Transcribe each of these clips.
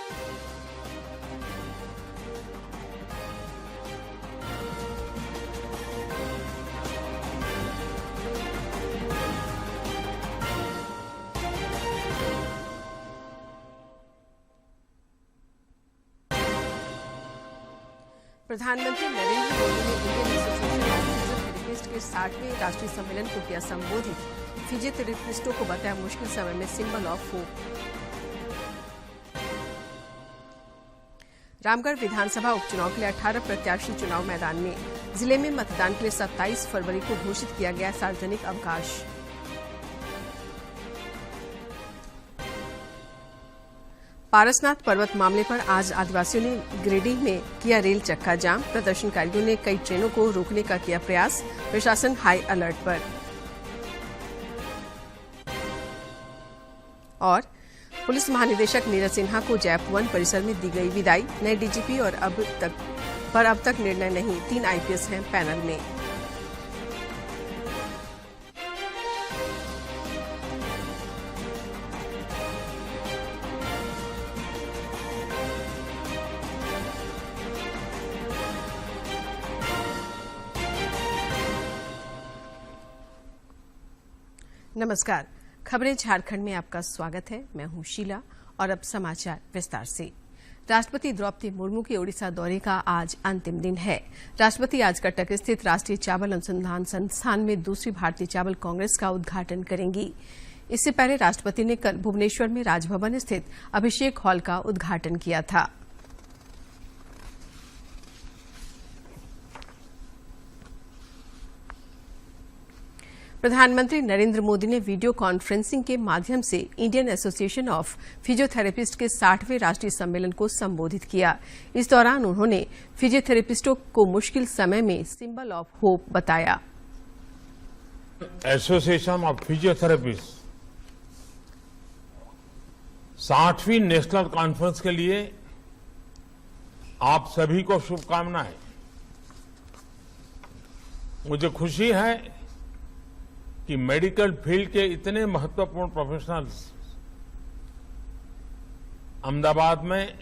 प्रधानमंत्री नरेंद्र मोदी ने Indian association of physiotherapist के 60वें राष्ट्रीय सम्मेलन को किया संबोधित। फिजियोथेरेपिस्टों को बताया मुश्किल समय में सिंबल ऑफ होप। रामगढ़ विधानसभा उपचुनाव के लिए 18 प्रत्याशी चुनाव मैदान में। जिले में मतदान के लिए 27 फरवरी को घोषित किया गया सार्वजनिक अवकाश। पारसनाथ पर्वत मामले पर आज आदिवासियों ने गिरिडीह में किया रेल चक्का जाम। प्रदर्शनकारियों ने कई ट्रेनों को रोकने का किया प्रयास। प्रशासन हाई अलर्ट पर। और पुलिस महानिदेशक नीरज सिन्हा को जैप 1 परिसर में दी गई विदाई। नए डीजीपी और अब तक निर्णय नहीं। 3 आईपीएस हैं पैनल में। नमस्कार, खबरें झारखंड में आपका स्वागत है। मैं हूं शीला और अब समाचार विस्तार से। राष्ट्रपति द्रौपदी मुर्मू के ओडिशा दौरे का आज अंतिम दिन है। राष्ट्रपति आज कटक स्थित राष्ट्रीय चावल अनुसंधान संस्थान में दूसरी भारतीय चावल कांग्रेस का उद्घाटन करेंगी। इससे पहले राष्ट्रपति ने कल भुवनेश्वर में राजभवन स्थित अभिषेक हॉल का उद्घाटन किया था। प्रधानमंत्री नरेंद्र मोदी ने वीडियो कॉन्फ्रेंसिंग के माध्यम से इंडियन एसोसिएशन ऑफ फिजियोथेरेपिस्ट के 60वें राष्ट्रीय सम्मेलन को संबोधित किया। इस दौरान उन्होंने फिजियोथेरेपिस्टों को मुश्किल समय में सिंबल ऑफ होप बताया। एसोसिएशन ऑफ फिजियोथेरेपिस्ट 60वीं नेशनल कॉन्फ्रेंस के लिए आप सभी को शुभकामनाएं। मुझे खुशी है कि मेडिकल फील्ड के इतने महत्वपूर्ण प्रोफेशनल्स अहमदाबाद में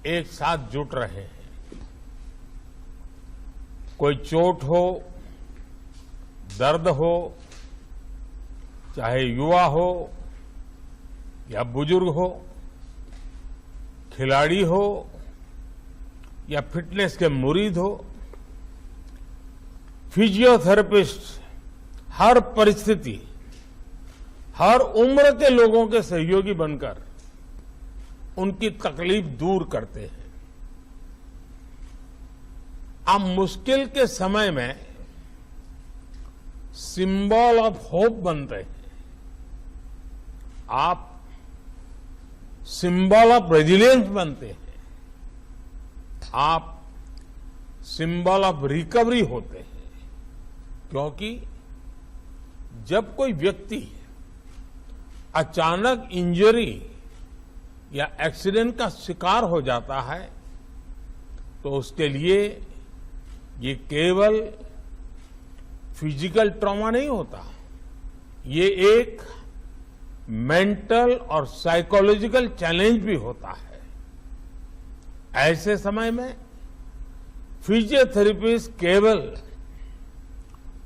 एक साथ जुट रहे हैं। कोई चोट हो, दर्द हो, चाहे युवा हो या बुजुर्ग हो, खिलाड़ी हो या फिटनेस के मुरीद हो, फिजियोथेरेपिस्ट हर परिस्थिति, हर उम्र के लोगों के सहयोगी बनकर उनकी तकलीफ दूर करते हैं। आप मुश्किल के समय में सिंबल ऑफ होप बनते हैं। आप सिंबल ऑफ रेजिलियंस बनते हैं। आप सिंबल ऑफ रिकवरी होते हैं। क्योंकि जब कोई व्यक्ति अचानक इंजरी या एक्सीडेंट का शिकार हो जाता है तो उसके लिए ये केवल फिजिकल ट्रॉमा नहीं होता, ये एक मेंटल और साइकोलॉजिकल चैलेंज भी होता है। ऐसे समय में फिजियोथेरेपिस्ट केवल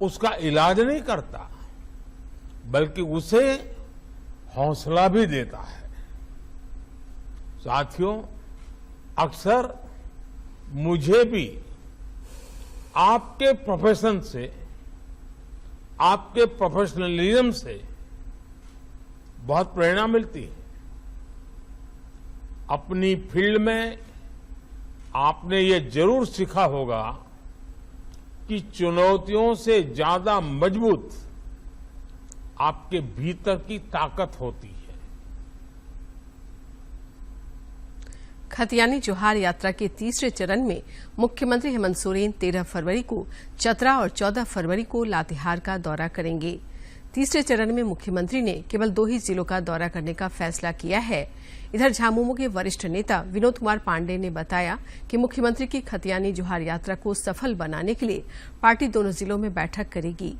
उसका इलाज नहीं करता बल्कि उसे हौसला भी देता है। साथियों, अक्सर मुझे भी आपके प्रोफेशन से, आपके प्रोफेशनलिज्म से बहुत प्रेरणा मिलती है। अपनी फील्ड में आपने ये जरूर सीखा होगा कि चुनौतियों से ज्यादा मजबूत आपके भीतर की ताकत होती है। खतियानी जोहार यात्रा के तीसरे चरण में मुख्यमंत्री हेमंत सोरेन 13 फरवरी को चतरा और 14 फरवरी को लातेहार का दौरा करेंगे। तीसरे चरण में मुख्यमंत्री ने केवल 2 ही जिलों का दौरा करने का फैसला किया है। इधर झामुमो के वरिष्ठ नेता विनोद कुमार पांडे ने बताया कि मुख्यमंत्री की खतियानी जोहार यात्रा को सफल बनाने के लिए पार्टी दोनों जिलों में बैठक करेगी।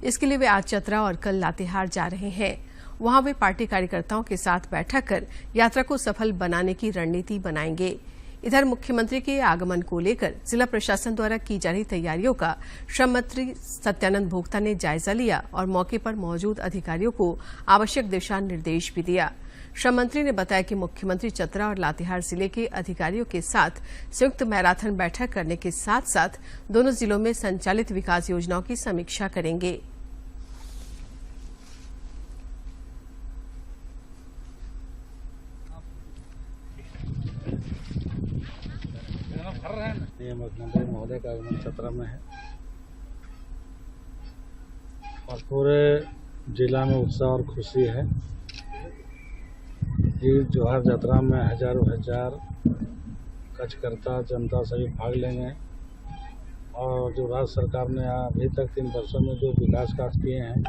इसके लिए वे आज चतरा और कल लातेहार जा रहे हैं। वहां वे पार्टी कार्यकर्ताओं के साथ बैठक कर यात्रा को सफल बनाने की रणनीति बनाएंगे। इधर मुख्यमंत्री के आगमन को लेकर जिला प्रशासन द्वारा की जा रही तैयारियों का श्रम मंत्री सत्यानंद भोक्ता ने जायजा लिया और मौके पर मौजूद अधिकारियों को आवश्यक दिशा निर्देश भी दिया। श्रम मंत्री ने बताया कि मुख्यमंत्री चतरा और लातेहार जिले के अधिकारियों के साथ संयुक्त मैराथन बैठक करने के साथ साथ दोनों जिलों में संचालित विकास योजनाओं की समीक्षा करेंगे। मुख्यमंत्री महोदय का आगमन चतरा में है और पूरे जिला में उत्साह और खुशी है। ये जोहार यात्रा में हजारों कार्यकर्ता जनता सभी भाग लेंगे और जो राज्य सरकार ने अभी तक 3 वर्षों में जो विकास कार्य किए हैं,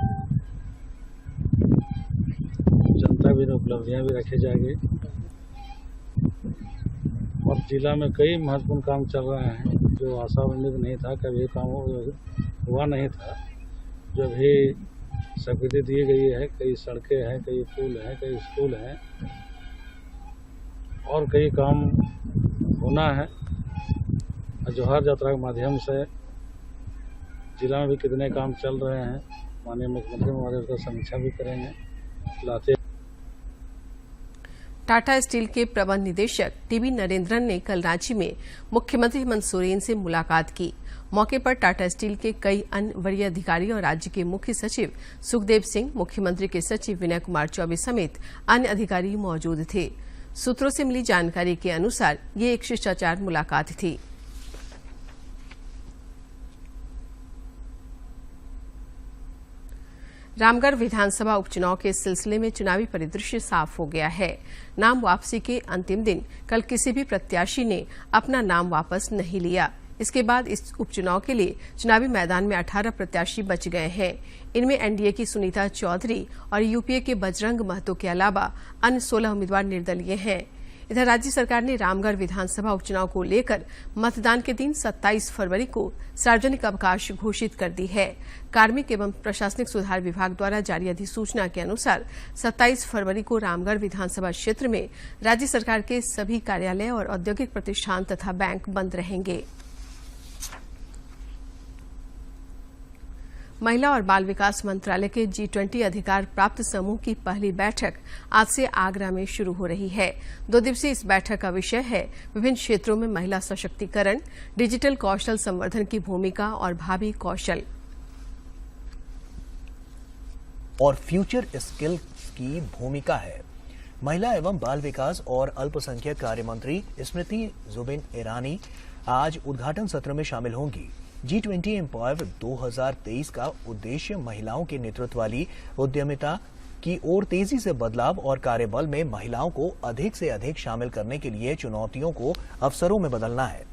जनता भी उपलब्धियां भी रखी जाएगी और जिला में कई महत्वपूर्ण काम चल रहे हैं जो आशावादी नहीं था, कभी काम हुआ नहीं था, जो भी स्वीकृति दी गई है। कई सड़कें हैं, कई पुल हैं, कई स्कूल हैं और कई काम होना है। जोहार यात्रा के माध्यम से जिला में भी कितने काम चल रहे हैं, माननीय मुख्यमंत्री महोदय उसका समीक्षा भी करेंगे। टाटा स्टील के प्रबंध निदेशक टीबी नरेंद्रन ने कल रांची में मुख्यमंत्री हेमंत सोरेन से मुलाकात की। मौके पर टाटा स्टील के कई अन्य वरीय अधिकारी और राज्य के मुख्य सचिव सुखदेव सिंह, मुख्यमंत्री के सचिव विनय कुमार चौबे समेत अन्य अधिकारी मौजूद थे। सूत्रों से मिली जानकारी के अनुसार ये एक शिष्टाचार मुलाकात थी। रामगढ़ विधानसभा उपचुनाव के सिलसिले में चुनावी परिदृश्य साफ हो गया है। नाम वापसी के अंतिम दिन कल किसी भी प्रत्याशी ने अपना नाम वापस नहीं लिया। इसके बाद इस उपचुनाव के लिए चुनावी मैदान में 18 प्रत्याशी बच गए हैं। इनमें एनडीए की सुनीता चौधरी और यूपीए के बजरंग महतो के अलावा अन्य 16 उम्मीदवार निर्दलीय हैं। इधर राज्य सरकार ने रामगढ़ विधानसभा उपचुनाव को लेकर मतदान के दिन 27 फरवरी को सार्वजनिक अवकाश घोषित कर दी है। कार्मिक एवं प्रशासनिक सुधार विभाग द्वारा जारी अधिसूचना के अनुसार 27 फरवरी को रामगढ़ विधानसभा क्षेत्र में राज्य सरकार के सभी कार्यालय और औद्योगिक प्रतिष्ठान तथा बैंक बंद रहेंगे। महिला और बाल विकास मंत्रालय के G20 अधिकार प्राप्त समूह की पहली बैठक आज से आगरा में शुरू हो रही है। 2 दिवसीय इस बैठक का विषय है विभिन्न क्षेत्रों में महिला सशक्तिकरण, डिजिटल कौशल संवर्धन की भूमिका और भावी कौशल और फ्यूचर स्किल की भूमिका है। महिला एवं बाल विकास और अल्पसंख्यक कार्य मंत्री स्मृति जुबिन ईरानी आज उद्घाटन सत्र में शामिल होंगी। G20 एम्पावर 2023 का उद्देश्य महिलाओं के नेतृत्व वाली उद्यमिता की ओर तेजी से बदलाव और कार्यबल में महिलाओं को अधिक से अधिक शामिल करने के लिए चुनौतियों को अवसरों में बदलना है।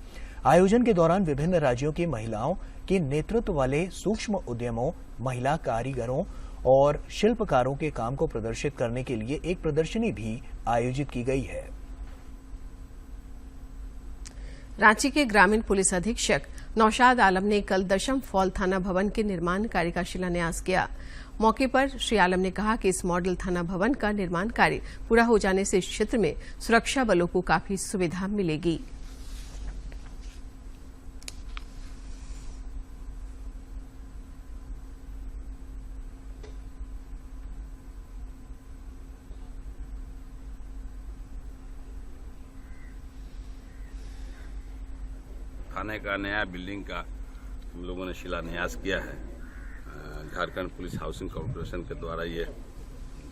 आयोजन के दौरान विभिन्न राज्यों की महिलाओं के नेतृत्व वाले सूक्ष्म उद्यमों, महिला कारीगरों और शिल्पकारों के काम को प्रदर्शित करने के लिए एक प्रदर्शनी भी आयोजित की गई है। रांची के ग्रामीण पुलिस अधीक्षक नौशाद आलम ने कल दशम फॉल थाना भवन के निर्माण कार्य का शिलान्यास किया। मौके पर श्री आलम ने कहा कि इस मॉडल थाना भवन का निर्माण कार्य पूरा हो जाने से इस क्षेत्र में सुरक्षा बलों को काफी सुविधा मिलेगी। थाने का नया बिल्डिंग का हम लोगों ने शिलान्यास किया है। झारखंड पुलिस हाउसिंग कॉर्पोरेशन के द्वारा ये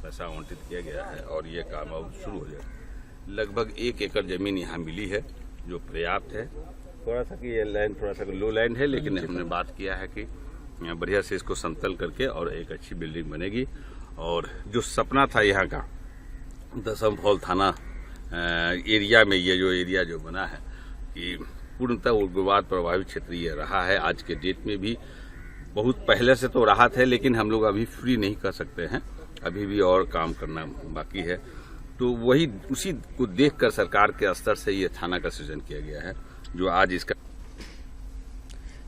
पैसा आवंटित किया गया है और ये काम अब शुरू हो जाएगा। लगभग 1 एकड़ जमीन यहाँ मिली है जो पर्याप्त है। थोड़ा सा कि ये लैंड थोड़ा सा लो लैंड है, लेकिन हमने बात किया है कि बढ़िया से इसको समतल करके और एक अच्छी बिल्डिंग बनेगी। और जो सपना था यहाँ का दशम फॉल थाना एरिया में, ये जो एरिया जो बना है कि पूर्णतः उग्रवाद प्रभावित क्षेत्र ये रहा है। आज के डेट में भी बहुत पहले से तो राहत है, लेकिन हम लोग अभी फ्री नहीं कर सकते हैं, अभी भी और काम करना बाकी है। तो वही उसी को देखकर सरकार के स्तर से ये थाना का सृजन किया गया है जो आज इसका।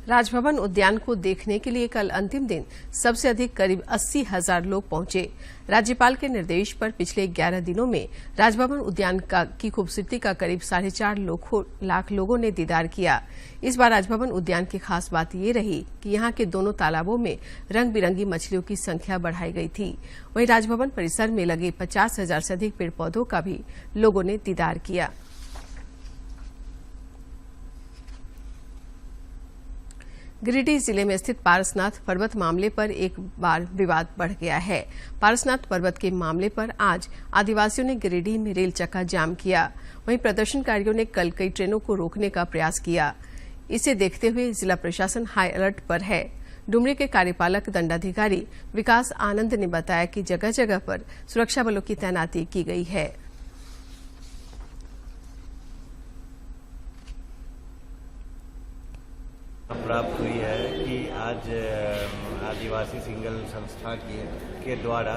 राजभवन उद्यान को देखने के लिए कल अंतिम दिन सबसे अधिक करीब 80,000 लोग पहुंचे। राज्यपाल के निर्देश पर पिछले 11 दिनों में राजभवन उद्यान की खूबसूरती का करीब 4.5 लाख लोगों ने दीदार किया। इस बार राजभवन उद्यान की खास बात ये रही कि यहाँ के दोनों तालाबों में रंग बिरंगी मछलियों की संख्या बढ़ाई गई थी। वहीं राजभवन परिसर में लगे 50,000 से अधिक पेड़ पौधों का भी लोगों ने दीदार किया। गिरिडीह जिले में स्थित पारसनाथ पर्वत मामले पर एक बार विवाद बढ़ गया है। पारसनाथ पर्वत के मामले पर आज आदिवासियों ने गिरिडीह में रेल चक्का जाम किया। वहीं प्रदर्शनकारियों ने कल कई ट्रेनों को रोकने का प्रयास किया। इसे देखते हुए जिला प्रशासन हाई अलर्ट पर है। डुमरी के कार्यपालक दंडाधिकारी विकास आनंद ने बताया कि जगह जगह पर सुरक्षा बलों की तैनाती की गई है। प्राप्त हुई है कि आज आदिवासी सिंगल संस्था के द्वारा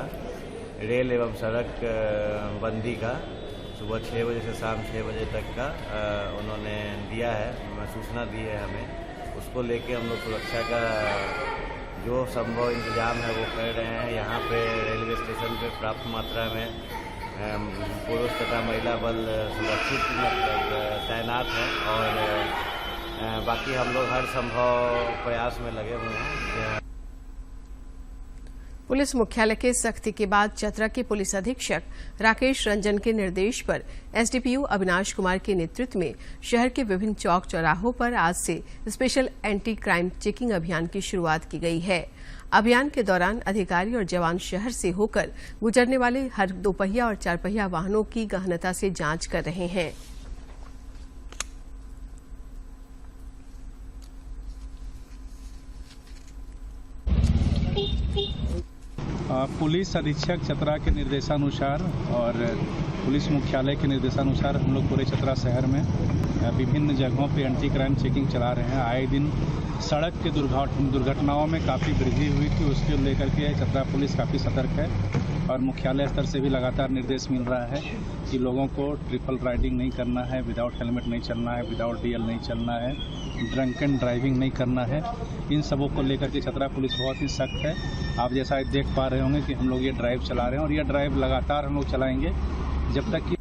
रेल एवं सड़क बंदी का सुबह 6 बजे से शाम 6 बजे तक का उन्होंने दिया है, सूचना दी है हमें। उसको लेके हम लोग सुरक्षा का जो संभव इंतजाम है वो कर रहे हैं। यहाँ पे रेलवे स्टेशन पे पर्याप्त मात्रा में पुरुष तथा महिला बल सुरक्षित तैनात है और बाकी हम लोग हर संभव प्रयास में लगे हुए हैं। पुलिस मुख्यालय के सख्ती के बाद चतरा के पुलिस अधीक्षक राकेश रंजन के निर्देश पर एसडीपीओ अविनाश कुमार के नेतृत्व में शहर के विभिन्न चौक चौराहों पर आज से स्पेशल एंटी क्राइम चेकिंग अभियान की शुरुआत की गई है। अभियान के दौरान अधिकारी और जवान शहर से होकर गुजरने वाले हर 2 पहिया और 4 पहिया वाहनों की गहनता से जांच कर रहे हैं। पुलिस अधीक्षक चतरा के निर्देशानुसार और पुलिस मुख्यालय के निर्देशानुसार हम लोग पूरे चतरा शहर में विभिन्न जगहों पे एंटी क्राइम चेकिंग चला रहे हैं। आए दिन सड़क के दुर्घटनाओं में काफ़ी वृद्धि हुई थी, उसको लेकर के चतरा पुलिस काफ़ी सतर्क है और मुख्यालय स्तर से भी लगातार निर्देश मिल रहा है कि लोगों को ट्रिपल राइडिंग नहीं करना है, विदाउट हेलमेट नहीं चलना है, विदाउट डीएल नहीं चलना है, ड्रंकन ड्राइविंग नहीं करना है। इन सबों को लेकर के चतरा पुलिस बहुत ही सख्त है। आप जैसा देख पा रहे होंगे कि हम लोग ये ड्राइव चला रहे हैं और ये ड्राइव लगातार हम लोग चलाएंगे जब तक कि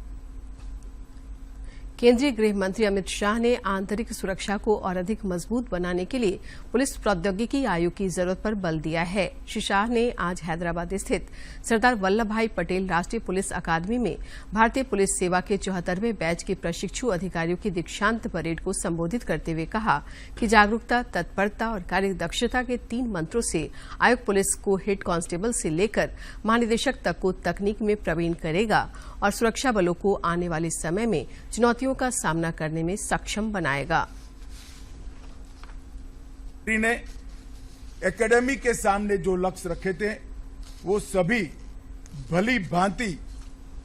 केंद्रीय गृह मंत्री अमित शाह ने आंतरिक सुरक्षा को और अधिक मजबूत बनाने के लिए पुलिस प्रौद्योगिकी आयोग की जरूरत पर बल दिया है। श्री शाह ने आज हैदराबाद स्थित सरदार वल्लभ भाई पटेल राष्ट्रीय पुलिस अकादमी में भारतीय पुलिस सेवा के 74वें बैच के प्रशिक्षु अधिकारियों की दीक्षांत परेड को संबोधित करते हुए कहा कि जागरूकता, तत्परता और कार्यदक्षता के 3 मंत्रों से आयोग पुलिस को हेड कांस्टेबल से लेकर महानिदेशक तक को तकनीक में प्रवीण करेगा और सुरक्षा बलों को आने वाले समय में चुनौतियों का सामना करने में सक्षम बनाएगा। ने एकेडमी के सामने जो लक्ष्य रखे थे वो सभी भली भांति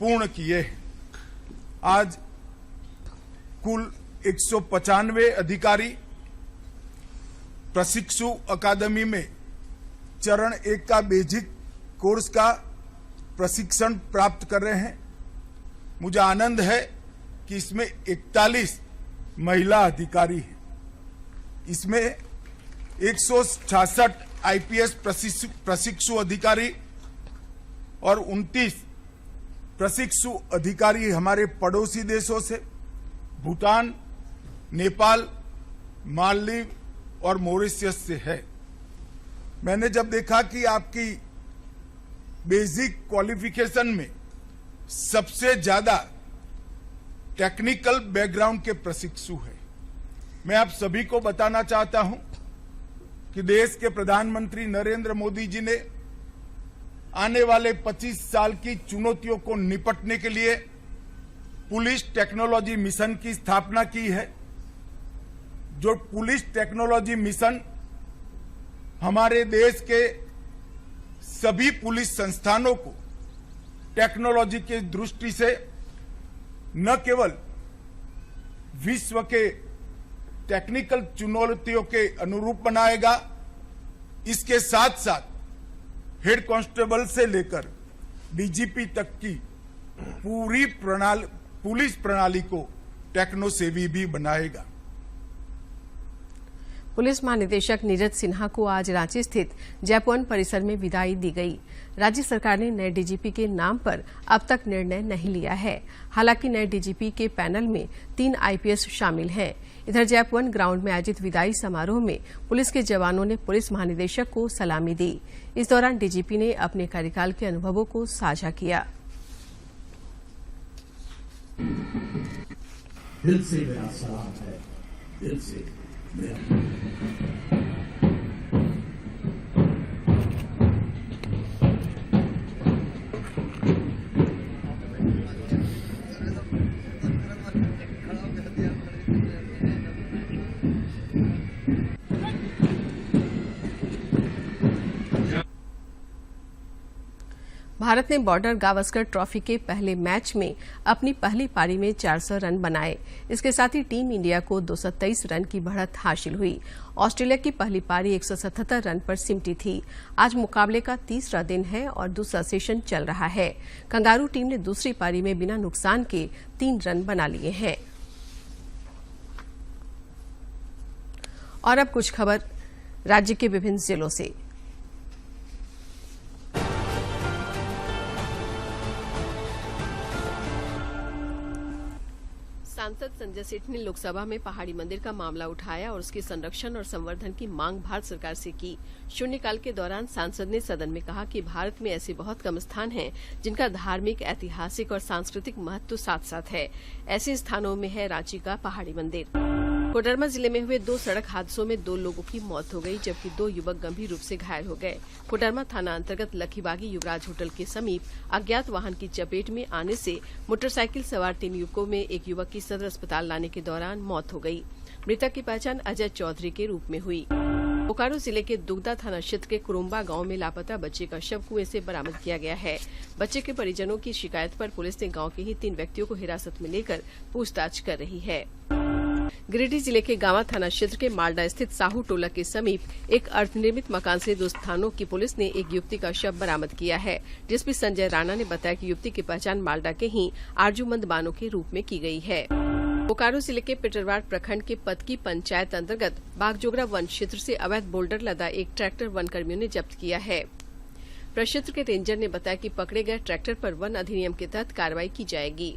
पूर्ण किए हैं। आज कुल 195 अधिकारी प्रशिक्षु अकादमी में चरण 1 का बेसिक कोर्स का प्रशिक्षण प्राप्त कर रहे हैं। मुझे आनंद है कि इसमें 41 महिला अधिकारी हैं। इसमें 166 आईपीएस प्रशिक्षु अधिकारी और 29 प्रशिक्षु अधिकारी हमारे पड़ोसी देशों से भूटान, नेपाल, मालदीव और मॉरिशस से है। मैंने जब देखा कि आपकी बेसिक क्वालिफिकेशन में सबसे ज्यादा टेक्निकल बैकग्राउंड के प्रशिक्षु है, मैं आप सभी को बताना चाहता हूं कि देश के प्रधानमंत्री नरेंद्र मोदी जी ने आने वाले 25 साल की चुनौतियों को निपटने के लिए पुलिस टेक्नोलॉजी मिशन की स्थापना की है। जो पुलिस टेक्नोलॉजी मिशन हमारे देश के सभी पुलिस संस्थानों को टेक्नोलॉजी की दृष्टि से न केवल विश्व के टेक्निकल चुनौतियों के अनुरूप बनाएगा, इसके साथ साथ हेड कांस्टेबल से लेकर डीजीपी तक की पूरी पुलिस प्रणाली को टेक्नो सेवी भी बनाएगा। पुलिस महानिदेशक नीरज सिन्हा को आज रांची स्थित जयपुवन परिसर में विदाई दी गई। राज्य सरकार ने नए डीजीपी के नाम पर अब तक निर्णय नहीं लिया है। हालांकि नए डीजीपी के पैनल में 3 आईपीएस शामिल हैं। इधर जयपुवन ग्राउंड में आयोजित विदाई समारोह में पुलिस के जवानों ने पुलिस महानिदेशक को सलामी दी। इस दौरान डीजीपी ने अपने कार्यकाल के अनुभवों को साझा किया। दिल से मेरा सलाम है, दिल से मेरा। भारत ने बॉर्डर गावस्कर ट्रॉफी के पहले मैच में अपनी पहली पारी में 400 रन बनाए। इसके साथ ही टीम इंडिया को 223 रन की बढ़त हासिल हुई। ऑस्ट्रेलिया की पहली पारी 177 रन पर सिमटी थी। आज मुकाबले का तीसरा दिन है और दूसरा सेशन चल रहा है। कंगारू टीम ने दूसरी पारी में बिना नुकसान के 3 रन बना लिए हैं। और अब कुछ खबर राज्य के विभिन्न जिलों से। सांसद संजय सेठ ने लोकसभा में पहाड़ी मंदिर का मामला उठाया और उसके संरक्षण और संवर्धन की मांग भारत सरकार से की। शून्यकाल के दौरान सांसद ने सदन में कहा कि भारत में ऐसे बहुत कम स्थान हैं जिनका धार्मिक, ऐतिहासिक और सांस्कृतिक महत्व साथ साथ है। ऐसे स्थानों में है रांची का पहाड़ी मंदिर। कोडरमा जिले में हुए 2 सड़क हादसों में 2 लोगों की मौत हो गई, जबकि 2 युवक गंभीर रूप से घायल हो गए। कोडरमा थाना अंतर्गत लखीबागी युवराज होटल के समीप अज्ञात वाहन की चपेट में आने से मोटरसाइकिल सवार 3 युवकों में एक युवक की सदर अस्पताल लाने के दौरान मौत हो गई। मृतक की पहचान अजय चौधरी के रूप में हुई। बोकारो जिले के दुगदा थाना क्षेत्र के कुरुम्बा गांव में लापता बच्चे का शव कुएं से बरामद किया गया है। बच्चे के परिजनों की शिकायत पर पुलिस ने गांव के ही 3 व्यक्तियों को हिरासत में लेकर पूछताछ कर रही है। गिरिडीह जिले के गांवा थाना क्षेत्र के मालडा स्थित साहू टोला के समीप एक अर्धनिर्मित मकान से 2 स्थानों की पुलिस ने एक युवती का शव बरामद किया है। डीएसपी संजय राणा ने बताया कि युवती की पहचान मालडा के ही आरजूमंद बानो के रूप में की गई है। बोकारो जिले के पिटरवाड़ प्रखंड के पतकी पंचायत अंतर्गत बागजोगरा वन क्षेत्र से अवैध बोल्डर लदा एक ट्रैक्टर वन कर्मियों ने जब्त किया है। प्रक्षेत्र के रेंजर ने बताया कि पकड़े गए ट्रैक्टर पर वन अधिनियम के तहत कार्रवाई की जाएगी।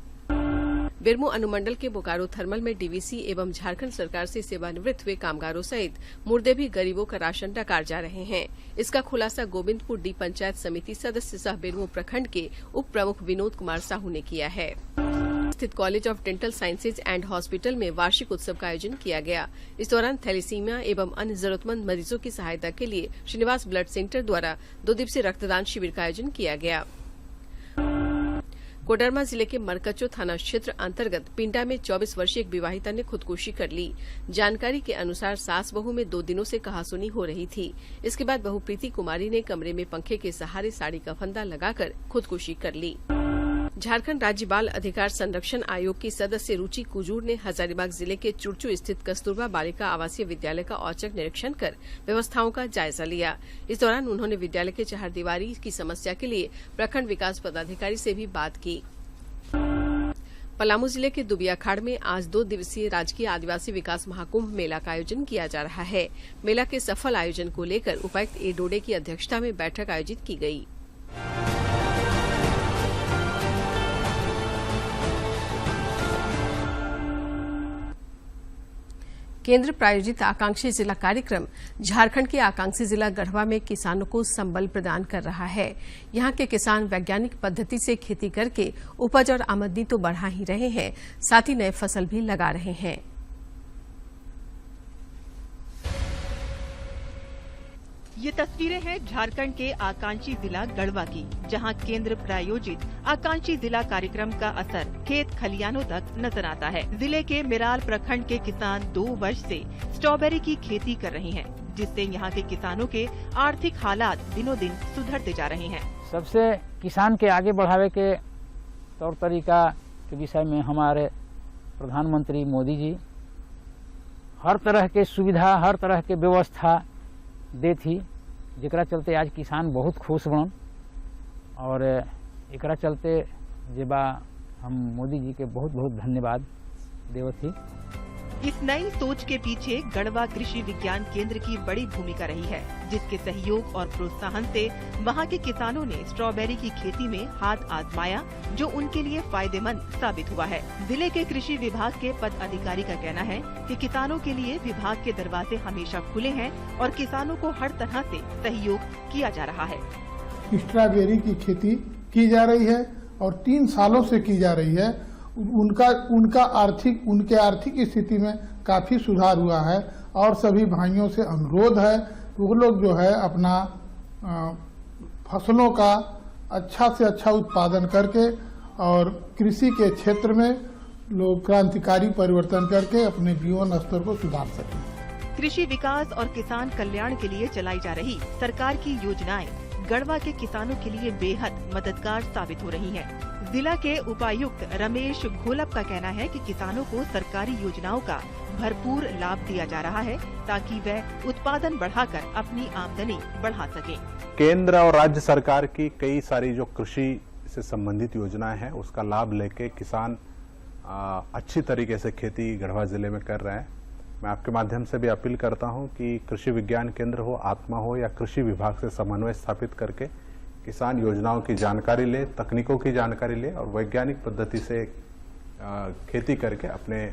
बिरमो अनुमंडल के बोकारो थर्मल में डीवीसी एवं झारखंड सरकार से सेवानिवृत्त हुए कामगारों सहित मुर्दे भी गरीबों का राशन डकार जा रहे हैं। इसका खुलासा गोविंदपुर डी पंचायत समिति सदस्य सह बिरमो प्रखंड के उप प्रमुख विनोद कुमार साहू ने किया है। स्थित college of dental sciences and hospital में वार्षिक उत्सव का आयोजन किया गया। इस दौरान थैलेसीमिया एवं अन्य जरूरतमंद मरीजों की सहायता के लिए श्रीनिवास ब्लड सेंटर द्वारा 2 दिवसीय रक्तदान शिविर का आयोजन किया गया। कोडरमा जिले के मरकच्चो थाना क्षेत्र अंतर्गत पिंडा में 24 वर्षीय एक विवाहिता ने खुदकुशी कर ली। जानकारी के अनुसार सास बहू में 2 दिनों से कहासुनी हो रही थी। इसके बाद बहू प्रीति कुमारी ने कमरे में पंखे के सहारे साड़ी का फंदा लगाकर खुदकुशी कर ली। झारखंड राज्य बाल अधिकार संरक्षण आयोग की सदस्य रुचि कुजूर ने हजारीबाग जिले के चुरचू स्थित कस्तूरबा बालिका आवासीय विद्यालय का औचक निरीक्षण कर व्यवस्थाओं का जायजा लिया। इस दौरान उन्होंने विद्यालय के चहारदीवारी की समस्या के लिए प्रखंड विकास पदाधिकारी से भी बात की। पलामू जिले के दुबियाखाड़ में आज 2 दिवसीय राजकीय आदिवासी विकास महाकुंभ मेला का आयोजन किया जा रहा है। मेला के सफल आयोजन को लेकर उपायुक्त ए डोडे की अध्यक्षता में बैठक आयोजित की गई। केंद्र प्रायोजित आकांक्षी जिला कार्यक्रम झारखंड के आकांक्षी जिला गढ़वा में किसानों को संबल प्रदान कर रहा है। यहां के किसान वैज्ञानिक पद्धति से खेती करके उपज और आमदनी तो बढ़ा ही रहे हैं, साथ ही नए फसल भी लगा रहे हैं। ये तस्वीरें हैं झारखंड के आकांक्षी जिला गढ़वा की, जहां केंद्र प्रायोजित आकांक्षी जिला कार्यक्रम का असर खेत खलियानों तक नजर आता है। जिले के मिराल प्रखंड के किसान 2 वर्ष से स्ट्रॉबेरी की खेती कर रहे हैं, जिससे यहाँ के किसानों के आर्थिक हालात दिनों दिन सुधरते जा रहे हैं। सबसे किसान के आगे बढ़ावे के तौर तरीका के विषय में हमारे प्रधानमंत्री मोदी जी हर तरह के सुविधा, हर तरह के व्यवस्था दे थी, जेकरा चलते आज किसान बहुत खुश बनन और एकरा चलते जेबा हम मोदी जी के बहुत बहुत धन्यवाद देवत थी। इस नई सोच के पीछे गढ़वा कृषि विज्ञान केंद्र की बड़ी भूमिका रही है, जिसके सहयोग और प्रोत्साहन से वहां के किसानों ने स्ट्रॉबेरी की खेती में हाथ आजमाया, जो उनके लिए फायदेमंद साबित हुआ है। जिले के कृषि विभाग के पद अधिकारी का कहना है कि किसानों के लिए विभाग के दरवाजे हमेशा खुले हैं और किसानों को हर तरह से सहयोग किया जा रहा है। स्ट्रॉबेरी की खेती की जा रही है और 3 सालों से की जा रही है। उनके आर्थिक स्थिति में काफी सुधार हुआ है और सभी भाइयों से अनुरोध है वो लोग जो है अपना फसलों का अच्छा से अच्छा उत्पादन करके और कृषि के क्षेत्र में लोग क्रांतिकारी परिवर्तन करके अपने जीवन स्तर को सुधार सकें। कृषि विकास और किसान कल्याण के लिए चलाई जा रही सरकार की योजनाएं गढ़वा के किसानों के लिए बेहद मददगार साबित हो रही हैं। जिला के उपायुक्त रमेश घोलप का कहना है कि किसानों को सरकारी योजनाओं का भरपूर लाभ दिया जा रहा है ताकि वह उत्पादन बढ़ाकर अपनी आमदनी बढ़ा सकें। केंद्र और राज्य सरकार की कई सारी जो कृषि से संबंधित योजनाएं हैं उसका लाभ लेके किसान अच्छी तरीके से खेती गढ़वा जिले में कर रहे हैं। मैं आपके माध्यम से भी अपील करता हूं कि कृषि विज्ञान केंद्र हो, आत्मा हो या कृषि विभाग से समन्वय स्थापित करके किसान योजनाओं की जानकारी ले, तकनीकों की जानकारी ले और वैज्ञानिक पद्धति से खेती करके अपने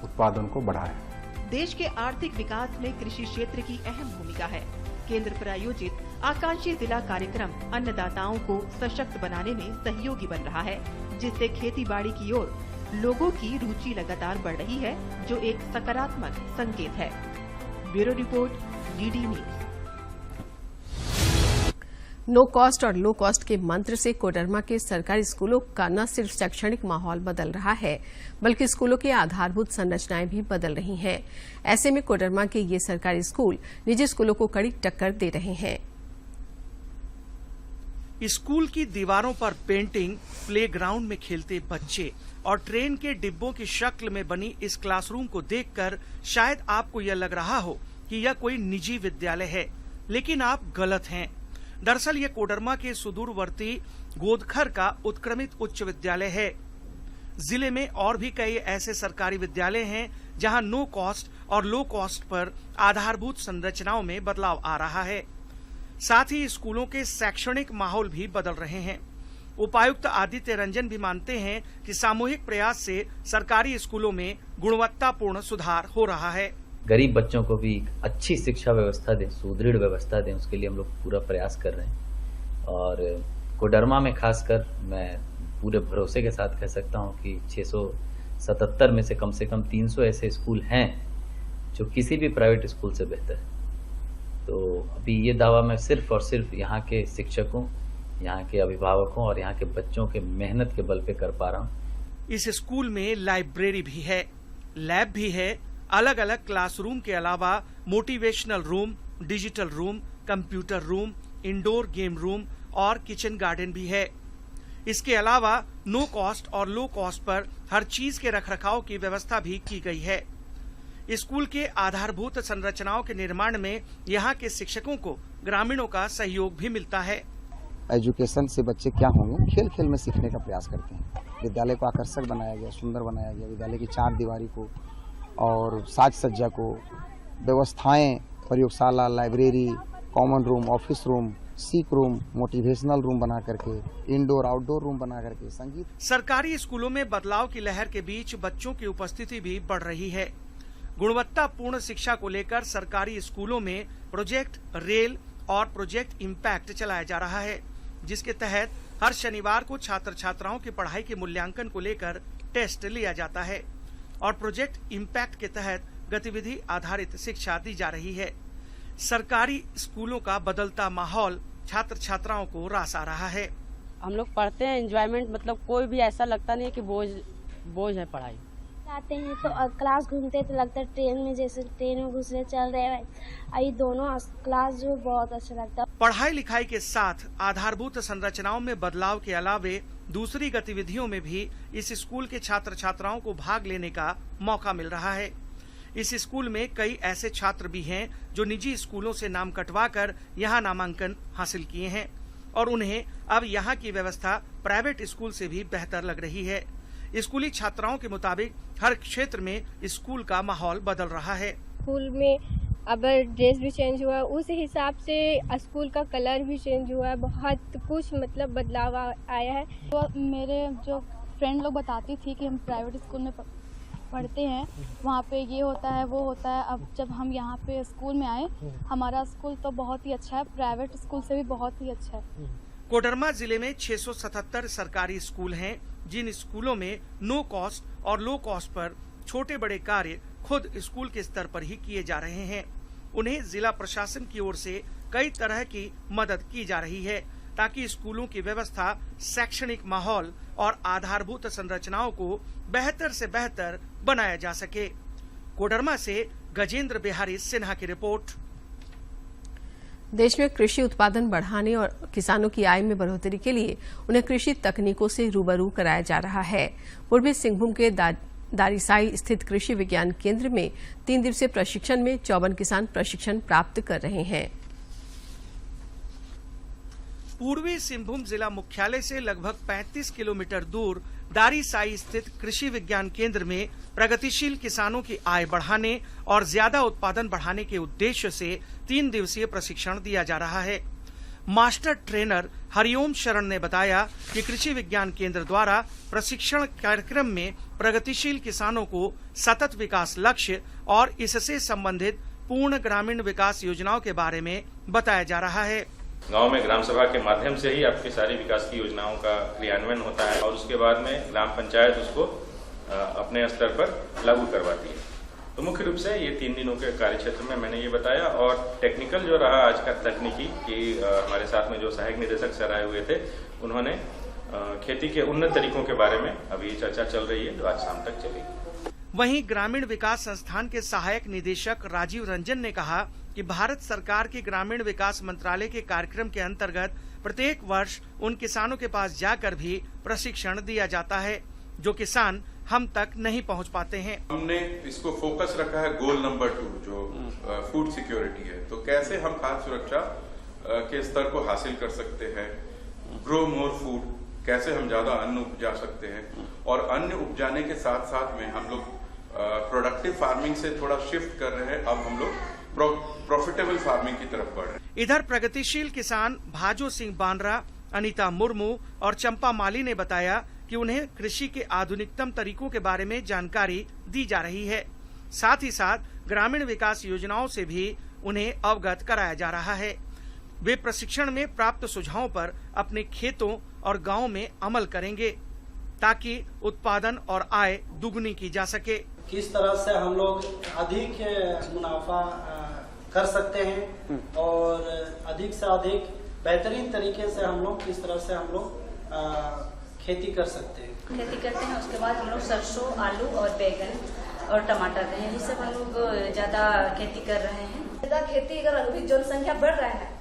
उत्पादन को बढ़ाएं। देश के आर्थिक विकास में कृषि क्षेत्र की अहम भूमिका है। केंद्र प्रायोजित आकांक्षी जिला कार्यक्रम अन्नदाताओं को सशक्त बनाने में सहयोगी बन रहा है, जिससे खेती बाड़ी की ओर लोगों की रुचि लगातार बढ़ रही है, जो एक सकारात्मक संकेत है। Bureau report, DD news. No cost और लो कॉस्ट के मंत्र से कोडरमा के सरकारी स्कूलों का न सिर्फ शैक्षणिक माहौल बदल रहा है, बल्कि स्कूलों की आधारभूत संरचनाएं भी बदल रही हैं। ऐसे में कोडरमा के ये सरकारी स्कूल निजी स्कूलों को कड़ी टक्कर दे रहे हैं। स्कूल की दीवारों पर पेंटिंग, प्लेग्राउंड में खेलते बच्चे और ट्रेन के डिब्बों की शक्ल में बनी इस क्लासरूम को देखकर शायद आपको यह लग रहा हो कि यह कोई निजी विद्यालय है, लेकिन आप गलत हैं। दरअसल ये कोडरमा के सुदूरवर्ती गोदखर का उत्क्रमित उच्च विद्यालय है। जिले में और भी कई ऐसे सरकारी विद्यालय हैं जहां नो कॉस्ट और लो कॉस्ट पर आधारभूत संरचनाओं में बदलाव आ रहा है। साथ ही स्कूलों के शैक्षणिक माहौल भी बदल रहे हैं। उपायुक्त आदित्य रंजन भी मानते हैं कि सामूहिक प्रयास से सरकारी स्कूलों में गुणवत्तापूर्ण सुधार हो रहा है। गरीब बच्चों को भी अच्छी शिक्षा व्यवस्था दें, सुदृढ़ व्यवस्था दें, उसके लिए हम लोग पूरा प्रयास कर रहे हैं। और कोडरमा में खासकर मैं पूरे भरोसे के साथ कह सकता हूं कि 677 में से कम 300 ऐसे स्कूल हैं जो किसी भी प्राइवेट स्कूल से बेहतर है। तो अभी ये दावा मैं सिर्फ और सिर्फ यहाँ के शिक्षकों, यहाँ के अभिभावकों और यहाँ के बच्चों के मेहनत के बल पे कर पा रहा हूँ। इस स्कूल में लाइब्रेरी भी है, लैब भी है। अलग अलग क्लासरूम के अलावा motivational room, digital room, computer room, indoor game room और किचन गार्डन भी है। इसके अलावा नो कॉस्ट और लो कॉस्ट पर हर चीज के रखरखाव की व्यवस्था भी की गई है। स्कूल के आधारभूत संरचनाओं के निर्माण में यहाँ के शिक्षकों को ग्रामीणों का सहयोग भी मिलता है। एजुकेशन से बच्चे क्या होंगे, खेल खेल में सीखने का प्रयास करते हैं। विद्यालय को आकर्षक बनाया गया, सुंदर बनाया गया। विद्यालय की 4 दीवारी को और साज सज्जा को, व्यवस्थाएं, प्रयोगशाला, library, common room, office room, seek room, motivational room बना करके, इंडोर आउटडोर रूम बना करके, संगीत। सरकारी स्कूलों में बदलाव की लहर के बीच बच्चों की उपस्थिति भी बढ़ रही है। गुणवत्तापूर्ण शिक्षा को लेकर सरकारी स्कूलों में प्रोजेक्ट रेल और प्रोजेक्ट इम्पैक्ट चलाया जा रहा है, जिसके तहत हर शनिवार को छात्र छात्राओं की पढ़ाई के मूल्यांकन को लेकर टेस्ट लिया जाता है और प्रोजेक्ट इम्पैक्ट के तहत गतिविधि आधारित शिक्षा दी जा रही है। सरकारी स्कूलों का बदलता माहौल छात्र छात्राओं को रास आ रहा है। हम लोग पढ़ते हैं, एंजॉयमेंट, मतलब कोई भी ऐसा लगता नहीं कि बोझ है पढ़ाई। आते हैं तो क्लास घूमते तो लगता है ट्रेन में, जैसे ट्रेन में घुसरे चल रहे हैं। ये दोनों क्लास जो बहुत अच्छा लगता है। पढ़ाई लिखाई के साथ आधारभूत संरचनाओं में बदलाव के अलावे दूसरी गतिविधियों में भी इस स्कूल के छात्र छात्राओं को भाग लेने का मौका मिल रहा है। इस स्कूल में कई ऐसे छात्र भी हैं जो निजी स्कूलों से नाम कटवाकर यहाँ नामांकन हासिल किए हैं और उन्हें अब यहाँ की व्यवस्था प्राइवेट स्कूल से भी बेहतर लग रही है। स्कूली छात्राओं के मुताबिक हर क्षेत्र में स्कूल का माहौल बदल रहा है। स्कूल में अब ड्रेस भी चेंज हुआ, उस हिसाब से स्कूल का कलर भी चेंज हुआ है, बहुत कुछ मतलब बदलाव आया है। तो मेरे जो फ्रेंड लोग बताती थी कि हम प्राइवेट स्कूल में पढ़ते हैं, वहाँ पे ये होता है वो होता है। अब जब हम यहाँ पे स्कूल में आए, हमारा स्कूल तो बहुत ही अच्छा है, प्राइवेट स्कूल से भी बहुत ही अच्छा है। कोडरमा जिले में 677 सरकारी स्कूल हैं, जिन स्कूलों में नो कॉस्ट और लो कॉस्ट पर छोटे बड़े कार्य खुद स्कूल के स्तर पर ही किए जा रहे हैं। उन्हें जिला प्रशासन की ओर से कई तरह की मदद की जा रही है ताकि स्कूलों की व्यवस्था, शैक्षणिक माहौल और आधारभूत संरचनाओं को बेहतर से बेहतर बनाया जा सके। कोडरमा से गजेंद्र बिहारी सिन्हा की रिपोर्ट। देश में कृषि उत्पादन बढ़ाने और किसानों की आय में बढ़ोतरी के लिए उन्हें कृषि तकनीकों से रूबरू कराया जा रहा है। पूर्वी सिंहभूम के दारीसाई स्थित कृषि विज्ञान केंद्र में 3 दिवसीय प्रशिक्षण में 54 किसान प्रशिक्षण प्राप्त कर रहे हैं। पूर्वी सिंहभूम जिला मुख्यालय से लगभग 35 किलोमीटर दूर दारीसाई स्थित कृषि विज्ञान केंद्र में प्रगतिशील किसानों की आय बढ़ाने और ज्यादा उत्पादन बढ़ाने के उद्देश्य से 3 दिवसीय प्रशिक्षण दिया जा रहा है। मास्टर ट्रेनर हरिओम शरण ने बताया कि कृषि विज्ञान केंद्र द्वारा प्रशिक्षण कार्यक्रम में प्रगतिशील किसानों को सतत विकास लक्ष्य और इससे संबंधित पूर्ण ग्रामीण विकास योजनाओं के बारे में बताया जा रहा है। गांव में ग्राम सभा के माध्यम से ही आपकी सारी विकास की योजनाओं का क्रियान्वयन होता है और उसके बाद में ग्राम पंचायत उसको अपने स्तर पर लागू करवाती है। तो मुख्य रूप से ये 3 दिनों के कार्यक्षेत्र में मैंने ये बताया और टेक्निकल जो रहा आज का तकनीकी कि हमारे साथ में जो सहायक निदेशक सर आए हुए थे, उन्होंने खेती के उन्नत तरीकों के बारे में अभी चर्चा चल रही है जो आज शाम तक चलेगी। वहीं ग्रामीण विकास संस्थान के सहायक निदेशक राजीव रंजन ने कहा कि भारत सरकार के ग्रामीण विकास मंत्रालय के कार्यक्रम के अंतर्गत प्रत्येक वर्ष उन किसानों के पास जाकर भी प्रशिक्षण दिया जाता है जो किसान हम तक नहीं पहुंच पाते हैं। हमने इसको फोकस रखा है गोल नंबर 2 जो फूड सिक्योरिटी है। तो कैसे हम खाद्य सुरक्षा के स्तर को हासिल कर सकते हैं, ग्रो मोर फूड, कैसे हम ज्यादा अन्न उपजा सकते हैं और अन्न उपजाने के साथ साथ में हम लोग प्रोडक्टिव फार्मिंग से थोड़ा शिफ्ट कर रहे हैं। अब हम लोग प्रॉफिटेबल फार्मिंग की तरफ बढ़ रहे हैं। इधर प्रगतिशील किसान भाजो सिंह बांद्रा, अनीता मुर्मू और चंपा माली ने बताया कि उन्हें कृषि के आधुनिकतम तरीकों के बारे में जानकारी दी जा रही है। साथ ही साथ ग्रामीण विकास योजनाओं से भी उन्हें अवगत कराया जा रहा है। वे प्रशिक्षण में प्राप्त सुझावों पर अपने खेतों और गांवों में अमल करेंगे ताकि उत्पादन और आय दुगुनी की जा सके। किस तरह से हम लोग अधिक मुनाफा कर सकते हैं और अधिक से अधिक बेहतरीन तरीके से हम लोग किस तरह से हम लोग खेती कर सकते हैं। खेती करते हैं, उसके बाद हम लोग सरसों, आलू और बैगन और टमाटर हैं, ये सब हम लोग ज्यादा खेती कर रहे हैं। ज्यादा खेती अगर अभी जनसंख्या बढ़ रहा है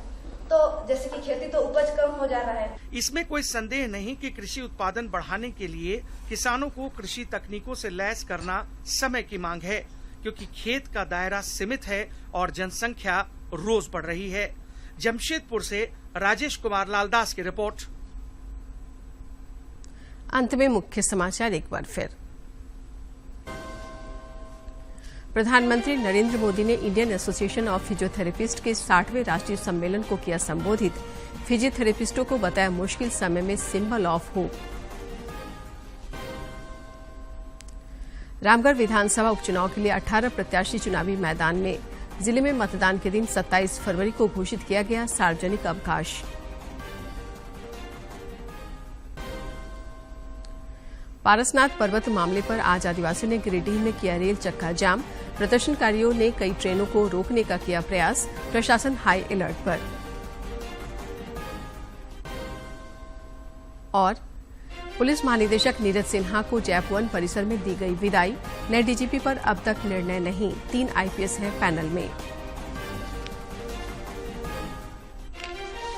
तो जैसे कि खेती तो उपज कम हो जा रहा है। इसमें कोई संदेह नहीं कि कृषि उत्पादन बढ़ाने के लिए किसानों को कृषि तकनीकों से लैस करना समय की मांग है, क्योंकि खेत का दायरा सीमित है और जनसंख्या रोज बढ़ रही है। जमशेदपुर से राजेश कुमार लालदास की रिपोर्ट। अंत में मुख्य समाचार एक बार फिर। प्रधानमंत्री नरेंद्र मोदी ने इंडियन एसोसिएशन ऑफ फिजियोथेरेपिस्ट के 60वें राष्ट्रीय सम्मेलन को किया संबोधित। फिजियोथेरेपिस्टों को बताया मुश्किल समय में सिंबल ऑफ होप। रामगढ़ विधानसभा उपचुनाव के लिए 18 प्रत्याशी चुनावी मैदान में। जिले में मतदान के दिन 27 फरवरी को घोषित किया गया सार्वजनिक अवकाश। पारसनाथ पर्वत मामले पर आज आदिवासियों ने गिरिडीह में किया रेल चक्का जाम। प्रदर्शनकारियों ने कई ट्रेनों को रोकने का किया प्रयास। प्रशासन हाई अलर्ट पर। और पुलिस महानिदेशक नीरज सिन्हा को जैप 1 परिसर में दी गई विदाई। नए डीजीपी पर अब तक निर्णय नहीं, 3 आईपीएस हैं पैनल में।